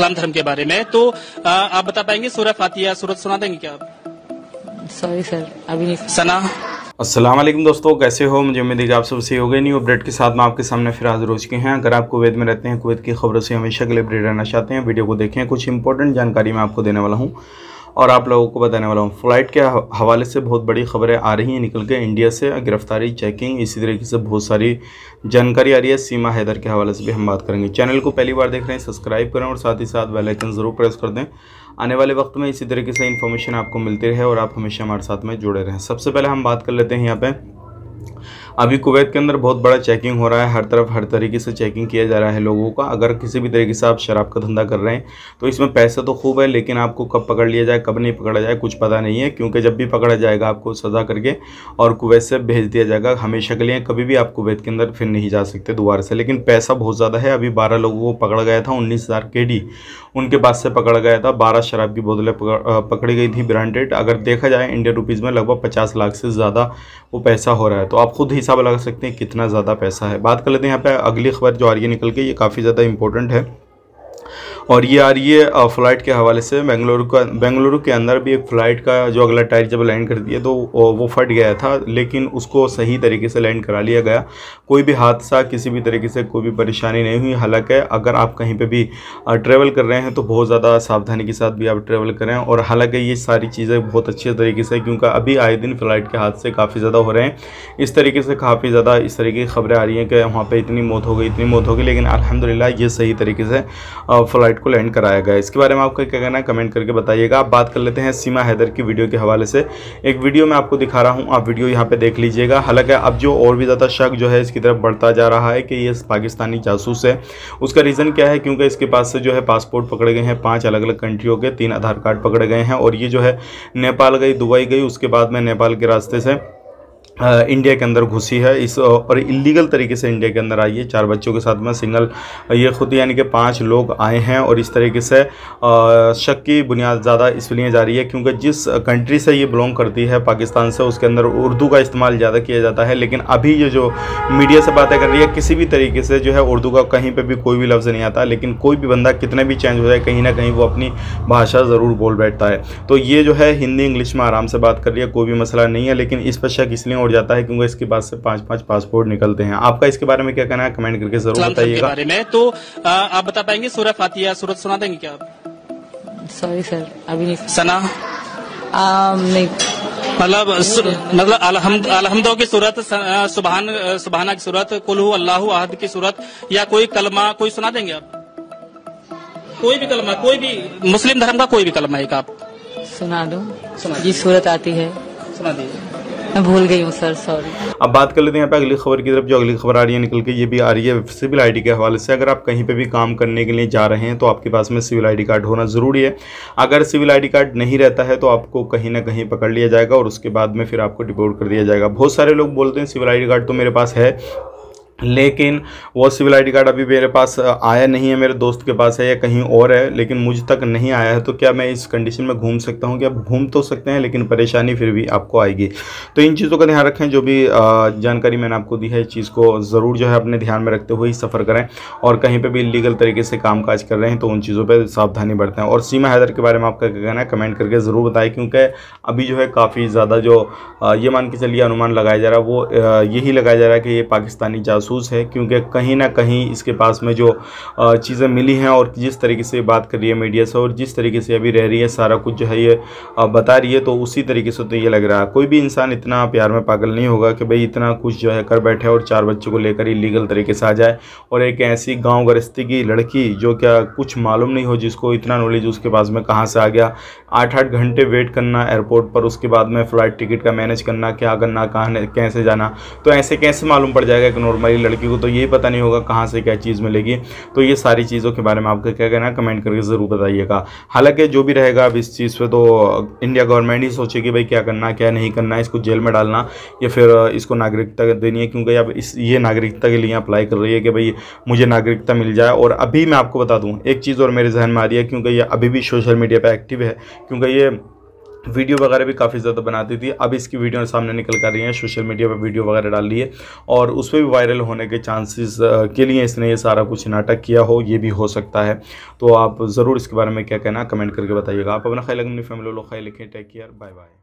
इस्लाम धर्म के बारे में। तो आप बता पाएंगे सूरह फातिहा सूरत सुना देंगे क्या आप? सॉरी सर, अभी नहीं। सना। अस्सलाम वालेकुम दोस्तों, कैसे हो? मुझे उम्मीद है कि आप सब सही हो गए। न्यू अपडेट के साथ मैं आपके सामने फिर हाजिर हो चुके हैं। अगर आप कुवैत में रहते हैं, कुवैत की खबरों से हमेशा के लिए अपडेट रहना चाहते हैं, वीडियो को देखें। कुछ इंपॉर्टेंट जानकारी मैं आपको देने वाला हूं और आप लोगों को बताने वाला हूं। फ्लाइट के हवाले से बहुत बड़ी खबरें आ रही हैं निकल के इंडिया से, गिरफ्तारी, चेकिंग, इसी तरीके से बहुत सारी जानकारी आ रही है। सीमा हैदर के हवाले से भी हम बात करेंगे। चैनल को पहली बार देख रहे हैं, सब्सक्राइब करें और साथ ही साथ बेल आइकन ज़रूर प्रेस कर दें। आने वाले वक्त में इसी तरीके से इन्फॉर्मेशन आपको मिलती रहे और आप हमेशा हमारे साथ में जुड़े रहें। सबसे पहले हम बात कर लेते हैं यहाँ पे, अभी कुवैत के अंदर बहुत बड़ा चेकिंग हो रहा है। हर तरफ हर तरीके से चेकिंग किया जा रहा है लोगों का। अगर किसी भी तरीके से आप शराब का धंधा कर रहे हैं तो इसमें पैसा तो खूब है, लेकिन आपको कब पकड़ लिया जाए कब नहीं पकड़ा जाए कुछ पता नहीं है, क्योंकि जब भी पकड़ा जाएगा आपको सज़ा करके और कुवैत से भेज दिया जाएगा हमेशा के लिए। कभी भी आप कुवैत के अंदर फिर नहीं जा सकते दोबारा से। लेकिन पैसा बहुत ज़्यादा है। अभी 12 लोगों को पकड़ा गया था, 19,000 KD उनके पास से पकड़ा गया था। 12 शराब की बोतलें पकड़ी गई थी ब्रांडेड। अगर देखा जाए इंडियन रुपीज़ में लगभग 50 लाख से ज़्यादा वो पैसा हो रहा है। तो आप खुद हिसाब लगा सकते हैं कितना ज़्यादा पैसा है। बात कर लेते हैं यहाँ पे अगली खबर जो आ रही है निकल के, ये काफ़ी ज़्यादा इंपॉर्टेंट है और ये आ रही है फ़्लाइट के हवाले से। बेंगलुरु के अंदर भी एक फ़्लाइट का जो अगला टायर जब लैंड करती है तो वो फट गया था, लेकिन उसको सही तरीके से लैंड करा लिया गया। कोई भी हादसा, किसी भी तरीके से कोई भी परेशानी नहीं हुई। हालांकि अगर आप कहीं पे भी ट्रैवल कर रहे हैं तो बहुत ज़्यादा सावधानी के साथ भी आप ट्रैवल करें। और हालांकि ये सारी चीज़ें बहुत अच्छे तरीके से, क्योंकि अभी आए दिन फ़्लाइट के हादसे काफ़ी ज़्यादा हो रहे हैं। इस तरीके से काफ़ी ज़्यादा इस तरीके की खबरें आ रही हैं कि वहाँ पर इतनी मौत हो गई, लेकिन अल्हम्दुलिल्लाह ये सही तरीके से फ़्लाइट को लैंड कराया गया। इसके बारे में आपका क्या कहना है कमेंट करके बताइएगा। आप बात कर लेते हैं सीमा हैदर की वीडियो के हवाले से। एक वीडियो मैं आपको दिखा रहा हूं, आप वीडियो यहां पे देख लीजिएगा। हालांकि अब जो और भी ज़्यादा शक जो है इसकी तरफ बढ़ता जा रहा है कि ये पाकिस्तानी जासूस है। उसका रीज़न क्या है? क्योंकि इसके पास से जो है पासपोर्ट पकड़े गए हैं 5 अलग अलग कंट्रियों के, 3 आधार कार्ड पकड़े गए हैं और ये जो है नेपाल गई, दुबई गई, उसके बाद में नेपाल के रास्ते से इंडिया के अंदर घुसी है इस और इलीगल तरीके से इंडिया के अंदर आई है 4 बच्चों के साथ में सिंगल। ये खुद यानी कि 5 लोग आए हैं और इस तरीके से शक की बुनियाद ज़्यादा इसलिए जा रही है क्योंकि जिस कंट्री से ये बिलोंग करती है पाकिस्तान से, उसके अंदर उर्दू का इस्तेमाल ज़्यादा किया जाता है। लेकिन अभी ये जो मीडिया से बातें कर रही है, किसी भी तरीके से जो है उर्दू का कहीं पर भी कोई भी लफ्ज़ नहीं आता। लेकिन कोई भी बंदा कितने भी चेंज हो जाए, कहीं ना कहीं वो अपनी भाषा ज़रूर बोल बैठता है। तो ये जो है हिंदी इंग्लिश में आराम से बात कर रही है, कोई भी मसला नहीं है। लेकिन इस पर शक इसलिए उड़ जाता है क्योंकि इसके पास से 5-5 पासपोर्ट निकलते हैं। आपका इसके बारे में क्या कहना है कमेंट करके जरूर बताइएगा। बारे में तो आप बता पाएंगे सूरह फातिहा सूरत सुना देंगे क्या आप? सॉरी सर, अभी नहीं। सना। नहीं, मतलब अलहम्दो की सूरत, सुबहाना की सूरत, कुल हु अल्लाहु अहद की सूरत, या कोई कलमा कोई सुना देंगे आप? कोई भी कलमा, कोई भी मुस्लिम धर्म का कोई भी कलमा एक आप सुना दो। जी सूरत आती है, सुना दीजिए। मैं भूल गई हूँ सर, सॉरी। अब बात कर लेते हैं यहाँ पे अगली खबर की तरफ। जो अगली खबर आ रही है निकल के, ये भी आ रही है सिविल आईडी के हवाले से। अगर आप कहीं पे भी काम करने के लिए जा रहे हैं तो आपके पास में सिविल आईडी कार्ड होना ज़रूरी है। अगर सिविल आईडी कार्ड नहीं रहता है तो आपको कहीं ना कहीं पकड़ लिया जाएगा और उसके बाद में फिर आपको डिपोर्ट कर दिया जाएगा। बहुत सारे लोग बोलते हैं सिविल आईडी कार्ड तो मेरे पास है, लेकिन वो सिविल आईडी कार्ड अभी मेरे पास आया नहीं है, मेरे दोस्त के पास है या कहीं और है, लेकिन मुझ तक नहीं आया है। तो क्या मैं इस कंडीशन में घूम सकता हूँ? क्या घूम तो सकते हैं, लेकिन परेशानी फिर भी आपको आएगी। तो इन चीज़ों का ध्यान रखें। जो भी जानकारी मैंने आपको दी है, इस चीज़ को ज़रूर जो है अपने ध्यान में रखते हुए ही सफ़र करें। और कहीं पर भी इलीगल तरीके से कामकाज कर रहे हैं तो उन चीज़ों पर सावधानी बरतें। और सीमा हैदर के बारे में आपका क्या कहना है कमेंट करके ज़रूर बताएं, क्योंकि अभी जो है काफ़ी ज़्यादा जो ये मान के चलिए अनुमान लगाया जा रहा है वो यही लगाया जा रहा है कि ये पाकिस्तानी जासूस है, क्योंकि कहीं ना कहीं इसके पास में जो चीज़ें मिली हैं और जिस तरीके से बात कर रही है मीडिया से और जिस तरीके से अभी रह रही है, सारा कुछ जो है ये बता रही है, तो उसी तरीके से तो ये लग रहा है। कोई भी इंसान इतना प्यार में पागल नहीं होगा कि भाई इतना कुछ जो है कर बैठे और 4 बच्चों को लेकर इलीगल तरीके से आ जाए। और एक ऐसी गाँव गृहस्थी की लड़की जो क्या कुछ मालूम नहीं हो, जिसको इतना नॉलेज उसके पास में कहाँ से आ गया। 8-8 घंटे वेट करना एयरपोर्ट पर, उसके बाद में फ़्लाइट टिकट का मैनेज करना, क्या करना, कहाँ कैसे जाना। तो ऐसे कैसे मालूम पड़ जाएगा कि नॉर्मली लड़की को तो यही पता नहीं होगा कहाँ से क्या चीज़ मिलेगी। तो ये सारी चीज़ों के बारे में आपका क्या कहना है कमेंट करके ज़रूर बताइएगा। हालांकि जो भी रहेगा अब इस चीज़ पे तो इंडिया गवर्नमेंट ही सोचेगी भाई क्या करना क्या नहीं करना, इसको जेल में डालना या फिर इसको नागरिकता देनी है, क्योंकि अब ये नागरिकता के लिए अप्लाई कर रही है कि भाई मुझे नागरिकता मिल जाए। और अभी मैं आपको बता दूँ एक चीज़ और मेरे जहन में आ रही है, क्योंकि ये अभी भी सोशल मीडिया पर एक्टिव है, क्योंकि ये वीडियो वगैरह भी काफ़ी ज़्यादा बनाती थी। अब इसकी वीडियो सामने निकल कर रही है, सोशल मीडिया पर वीडियो वगैरह डाल रही है और उस पर भी वायरल होने के चांसेस के लिए इसने ये सारा कुछ नाटक किया हो, ये भी हो सकता है। तो आप ज़रूर इसके बारे में क्या कहना कमेंट करके बताइएगा। आप अपना ख्याल अपनी फैमिली लोग ख्याल लिखें। Take care, bye bye.